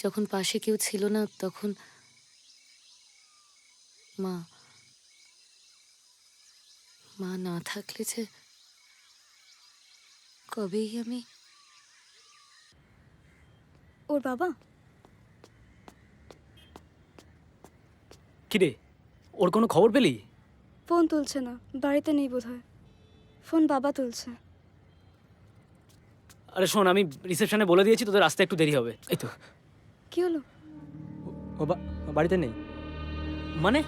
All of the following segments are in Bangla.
যখন পাশে কেউ ছিল না তখন মা মা না থাকলে যে কবেই আমি। ওর বাবা? কিরে, ওর কোনো খবর পেলি? ফোন তুলছে না, বাড়িতে নেই বোধহয়। ফোন বাবা তুলছে। আরে শোন, আমি রিসেপশনে বলে দিয়েছি তোদের আসতে একটু দেরি হবে। এই তো। কি হলো? ও বাড়িতে নেই। মানে?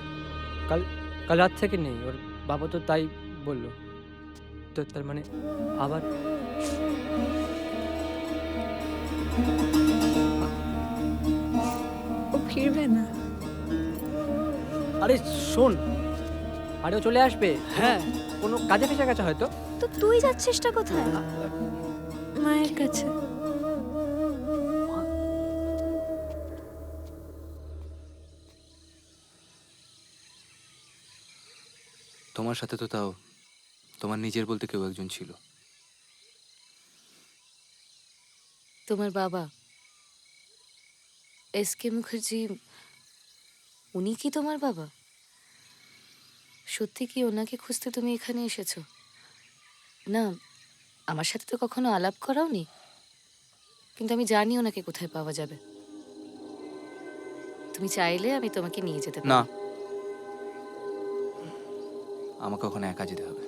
কাল কাল রাত থেকে নেই। ওর বাবা তো তাই বললো। তো তার মানে আবার ও ফিরবে না। আরে শোন। আরে ও চলে আসবে। হ্যাঁ, কোনো কাজে ফেসে গেছে হয়তো। তো তুই যাচ্ছিসটা কোথায়? মায়ের কাছে। তোমার সাথে তো তাও তোমার নিজের বলতে কেউ একজন ছিল। তোমার বাবা এসকে মুখার্জি, উনি কি তোমার বাবা? সত্যি কি ওনাকে খুঁজতে তুমি এখানে এসেছো? না, আমার সাথে তো কখনো আলাপ করাওনি, কিন্তু আমি জানি ওনাকে কোথায় পাওয়া যাবে। তুমি চাইলে আমি তোমাকে নিয়ে যেতে না, পারি। আমাকে ওখানে একা যেতে হবে।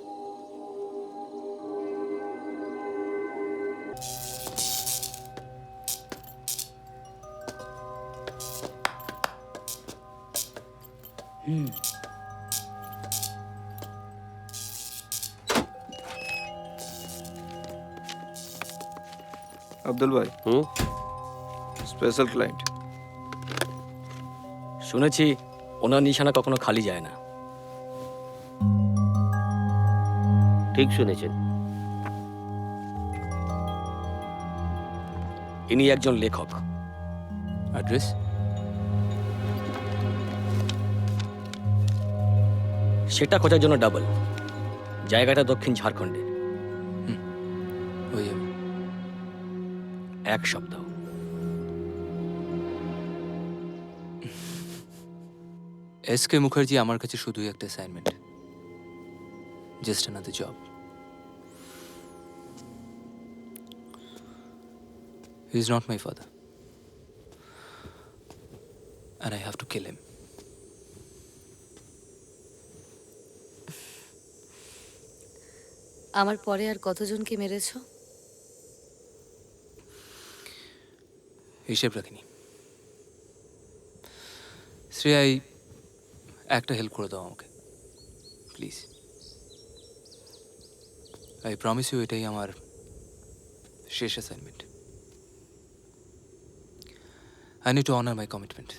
আব্দুল ভাই, স্পেশাল ক্লায়েন্ট। শুনেছি ওনার নিশানা কখনো খালি যায় না। ঠিক শুনেছেন। ইনি একজন লেখক। অ্যাড্রেস? সেটা খোঁজার জন্য ডাবল। জায়গাটা দক্ষিণ ঝাড়খণ্ডে। হয়ে যাবে। 1 সপ্তাহ। এসকে মুখার্জি আমার কাছে শুধুই একটা assignment, just another job. He is not my father and I have to kill him. আমার পরে আর কতজনকে মেরেছো? হিসেব রাখিনি। শ্রেয়া, একটা হেল্প করে দাও আমাকে প্লিজ। আই প্রমিস ইউ, এটাই আমার শেষ assignment. I need to honour my commitment.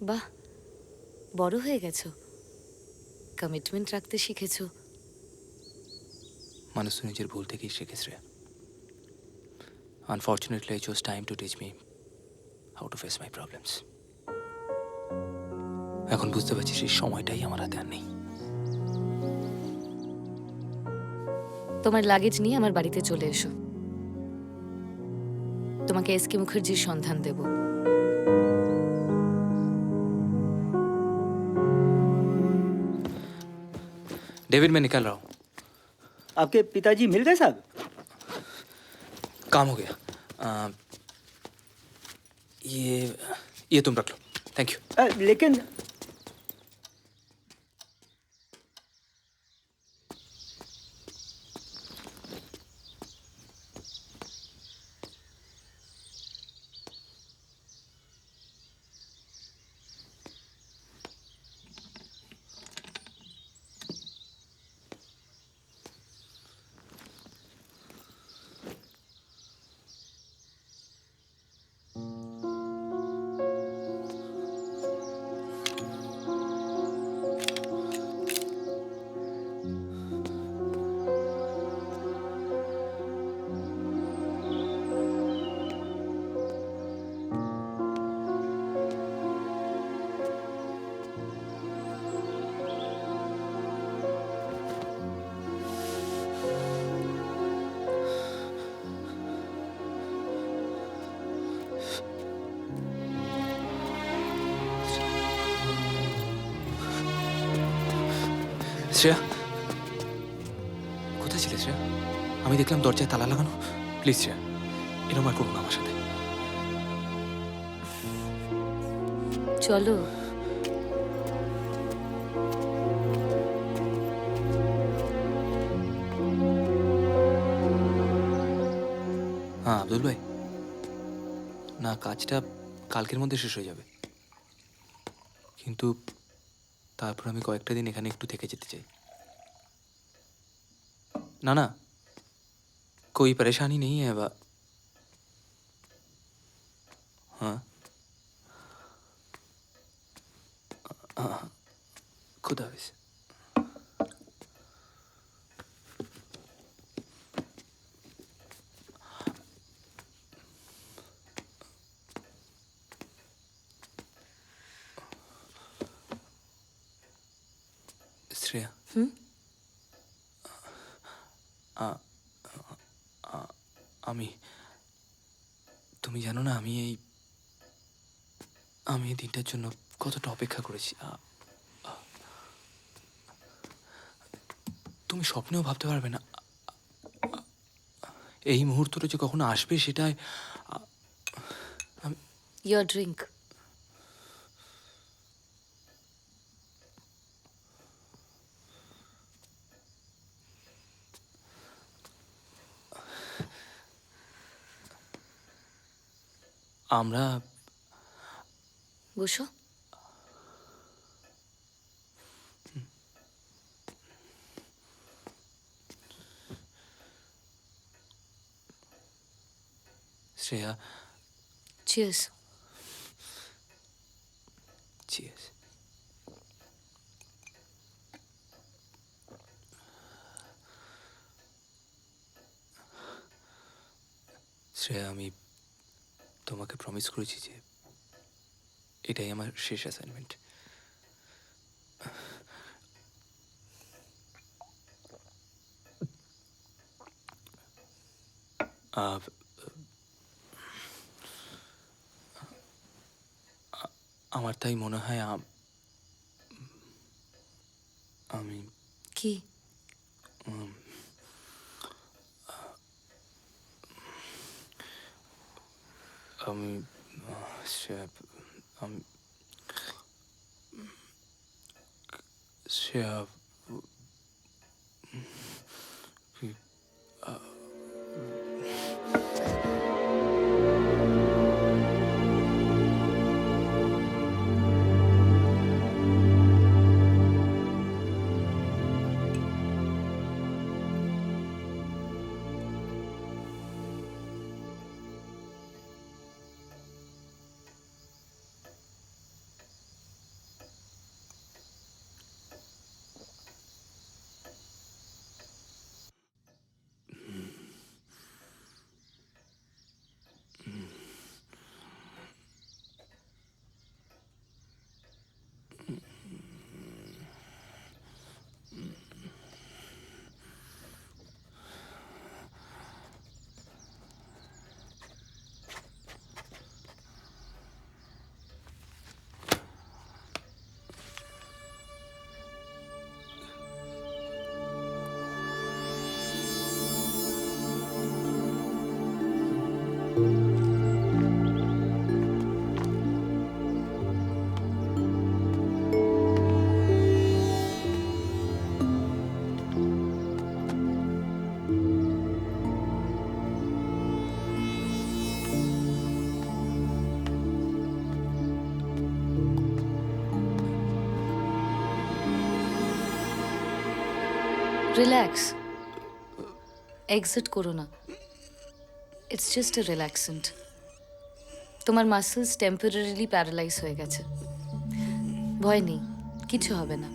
বাহ, বড় হয়ে গেছো, কমিটমেন্ট রাখতে শিখেছো। মানুষ তো নিজের ভুল থেকেই শেখে Shreya. Unfortunately I chose time to teach me how to face my problems. এখন বুঝতে পারছি সেই সময়টাই আমার হাতে আর নেই। তোমার লাগেজ নিয়ে আমার বাড়িতে চলে এসো, তোমাকে এসকে মুখার্জির সন্ধান দেব। डेविड, मैं निकल रहा हूँ। आपके पिताजी मिल गए साहब? काम हो गया। ये तुम रख लो। Thank you. लेकिन শ্রেয়া, কোথায় ছিলে শ্রেয়া? আমি দেখলাম দরজায় তালা লাগানো। প্লিজ শ্রেয়া, এরকম আর করো না আমার সাথে। চলো। হ্যাঁ আব্দুল ভাই, না কাজটা কালকের মধ্যে শেষ হয়ে যাবে, কিন্তু তারপর আমি কয়েকটা দিন এখানে একটু থেকে যেতে চাই। না না, कोई परेशानी नहीं है बा। हाँ हाँ, खुदा हाफिज़। শ্রেয়া, আমি, তুমি জানো না আমি এই দিনটার জন্য কতটা অপেক্ষা করেছি। তুমি স্বপ্নেও ভাবতে পারবে না এই মুহূর্তটা যে কখনো আসবে, সেটাই। Your drink. আমরা বসো। শ্রেয়া, Cheers. চিয়ার্স। শ্রেয়া, আমি তোমাকে প্রমিস করেছি যে এটাই আমার শেষ অ্যাসাইনমেন্ট। আমার তাই মনে হয় আমি কি? আমি শ্রেয়া, আমি শ্রেয়া, রিল্যাক্স। এক্সিট করো না। It's just a relaxant. তোমার মাসেলস টেম্পোরারিলি প্যারালাইজ হয়ে গেছে। ভয় নেই, কিছু হবে না।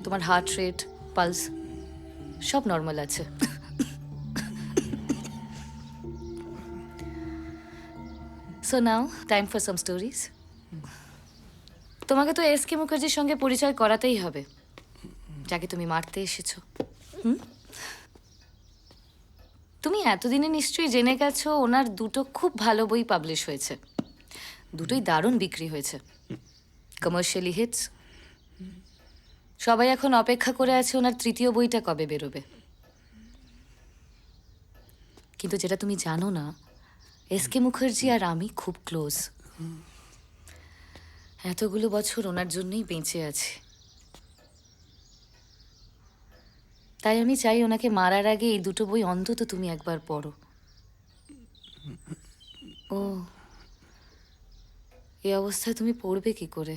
তোমার হার্ট রেট, পালস সব নর্মাল আছে। So now time for some stories. তোমাকে তো এস কে মুখার্জির সঙ্গে পরিচয় করাতেই হবে, যাকে তুমি মারতে এসেছো। তুমি এতদিনে নিশ্চয়ই জেনে গেছো ওনার দুটো খুব ভালো বই পাবলিশ হয়েছে, দুটোই দারুণ বিক্রি হয়েছে, কমার্শিয়ালি হিটস। সবাই এখন অপেক্ষা করে আছে ওনার তৃতীয় বইটা কবে বেরোবে। কিন্তু যেটা তুমি জানো না, এসকে মুখার্জি আর আমি খুব ক্লোজ। এতগুলো বছর ওনার জন্যই বেঁচে আছি। তাই আমি চাই ওনাকে মারার আগে এই দুটো বই অন্তত তুমি একবার পড়ো। ও, এই অবস্থায় তুমি পড়বে কি করে?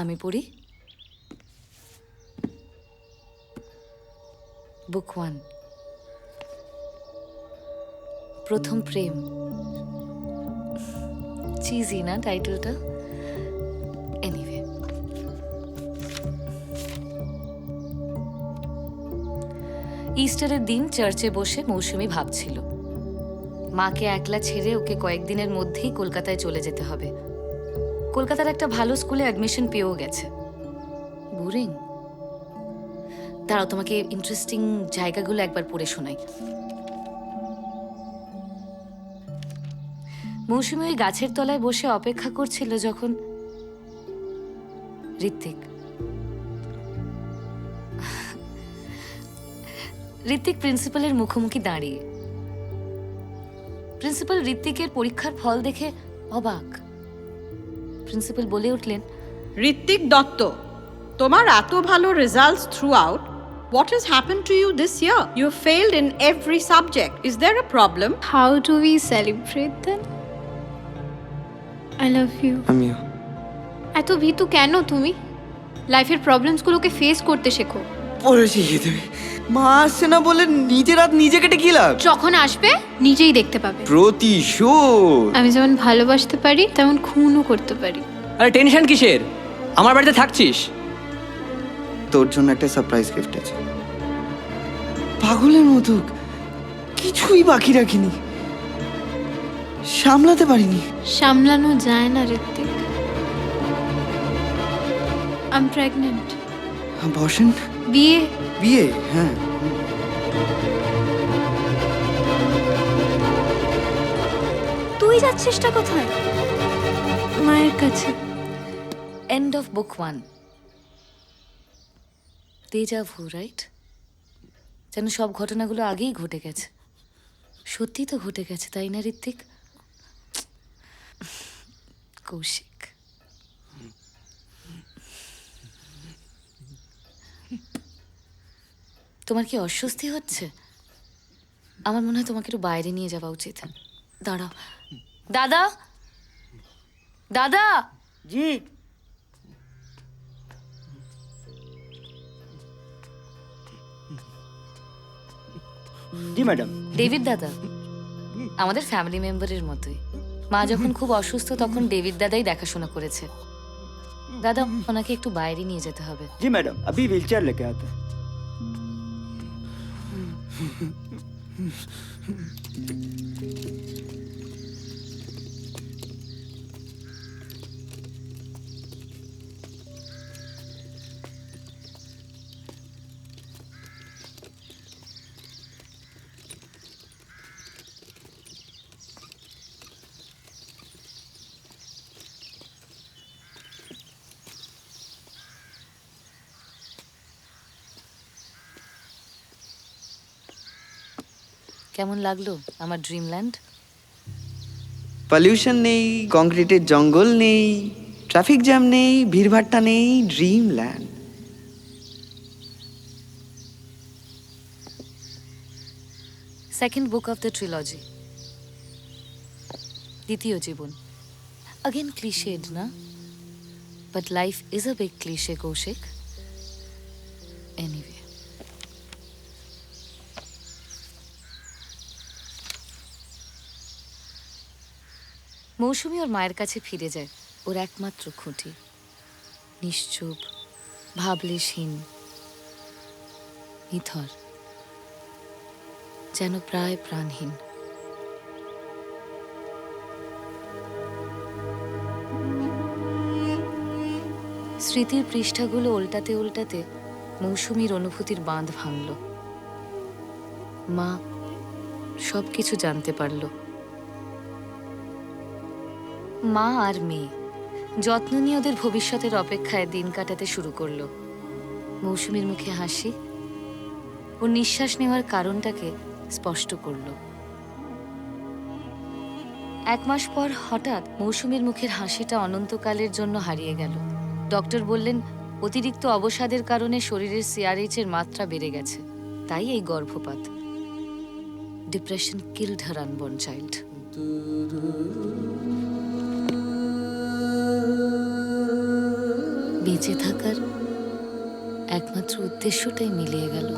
আমি পড়ি। বুক 1, প্রথম প্রেম। চিজি না টাইটেলটা? এনিওয়ে, ইস্টারের দিন চার্চে বসে মৌসুমী ভাবছিল মাকে একলা ছেড়ে ওকে কয়েকদিনের মধ্যেই কলকাতায় চলে যেতে হবে। কলকাতার একটা ভালো স্কুলে অ্যাডমিশন পেয়েও গেছে। বোরিং? দাঁড়াও, তোমাকে ইন্টারেস্টিং জায়গাগুলো একবার পড়ে শোনাই। মৌসুমী ওই গাছের তলায় বসে অপেক্ষা করছিল যখন ঋত্বিক প্রিন্সিপালের মুখোমুখি দাঁড়িয়ে। প্রিন্সিপাল ঋত্বিকের পরীক্ষার ফল দেখে অবাক। প্রিন্সিপাল বলে উঠলেন, ঋত্বিক দত্ত, তোমার এত ভালো results through out, what has happened to you this year? You failed in every subject. Is there a problem? How do we celebrate then? I love you. আমিও। এত ভীতু কেন তুমি? লাইফের প্রবলেমসগুলোকে ফেস করতে শেখো। পড়েছি তুমি। মা আসছে না বলে নিজের রাত নিজে কেটে কি লাভ? যখন আসবে নিজেই দেখতে পাবে। প্রতিশোধ। আমি যেমন ভালোবাসতে পারি তেমন খুনও করতে পারি। আরে টেনশন কিসের? আমার বাড়িতে থাকছিস। তোর জন্য একটা সারপ্রাইজ গিফট আছে। পাগলের মতো কিছুই বাকি রাখিনি, সামলাতে পারিনি। সামলানো যায় না ঋত্বিক। I am pregnant. বসেন। বিয়ে? বিয়ে? হ্যাঁ। তুই যাচ্ছিসটা কোথায়? মায়ের কাছে। End of book 1। déjà vu, right? যেন সব ঘটনাগুলো আগেই ঘটে গেছে। সত্যি তো ঘটে গেছে, তাই না ঋত্বিক? কৌশিক, তোমার কি অস্বস্তি হচ্ছে? আমার মনে হয় তোমাকে একটু বাইরে নিয়ে যাওয়া উচিত। দাঁড়াও। দাদা, দাদা। जी जी मैडम। ডেভিড দাদা আমাদের ফ্যামিলি মেম্বারের মতোই। মা যখন খুব অসুস্থ তখন ডেভিড দাদাই দেখাশোনা করেছে। দাদা, ওনাকে একটু বাইরে নিয়ে যেতে হবে। जी मैडम, अभी व्हीलचेयर लेके आते हैं। কেমন লাগলো আমার ড্রিমল্যান্ড? পলিউশন নেই, কংক্রিটের জঙ্গল নেই, ট্রাফিক জ্যাম নেই, ভিড়ভাট্টা নেই, Dreamland. Second book of the trilogy, দ্বিতীয় জীবন। अगेन क्लीशेड ना, but life is a big cliche, Kaushik. Anyway, মৌসুমী ওর মায়ের কাছে ফিরে যায়, ওর একমাত্র খুঁটি। নিশ্চুপ, ভাবলেশহীন, নিথর, যেন প্রায় প্রাণহীন। স্মৃতির পৃষ্ঠাগুলো উল্টাতে উল্টাতে মৌসুমীর অনুভূতির বাঁধ ভাঙল। মা সবকিছু জানতে পারল। মা আর মেয়ে যত্ন নিয়ে ওদের ভবিষ্যতের অপেক্ষায় দিন কাটাতে শুরু করলো। মৌসুমীর মুখে হাসি ওর নিঃশ্বাস নেওয়ার কারণটাকে স্পষ্ট করলো। 1 মাস পর হঠাৎ মৌসুমীর মুখের হাসিটা অনন্তকালের জন্য হারিয়ে গেল। ডক্টর বললেন অতিরিক্ত অবসাদের কারণে শরীরের CRH এর মাত্রা বেড়ে গেছে, তাই এই গর্ভপাত। ডিপ্রেশন কিলড হার আনবর্ন চাইল্ড। বেঁচে থাকার একমাত্র উদ্দেশ্যটাই মিলিয়ে গেল।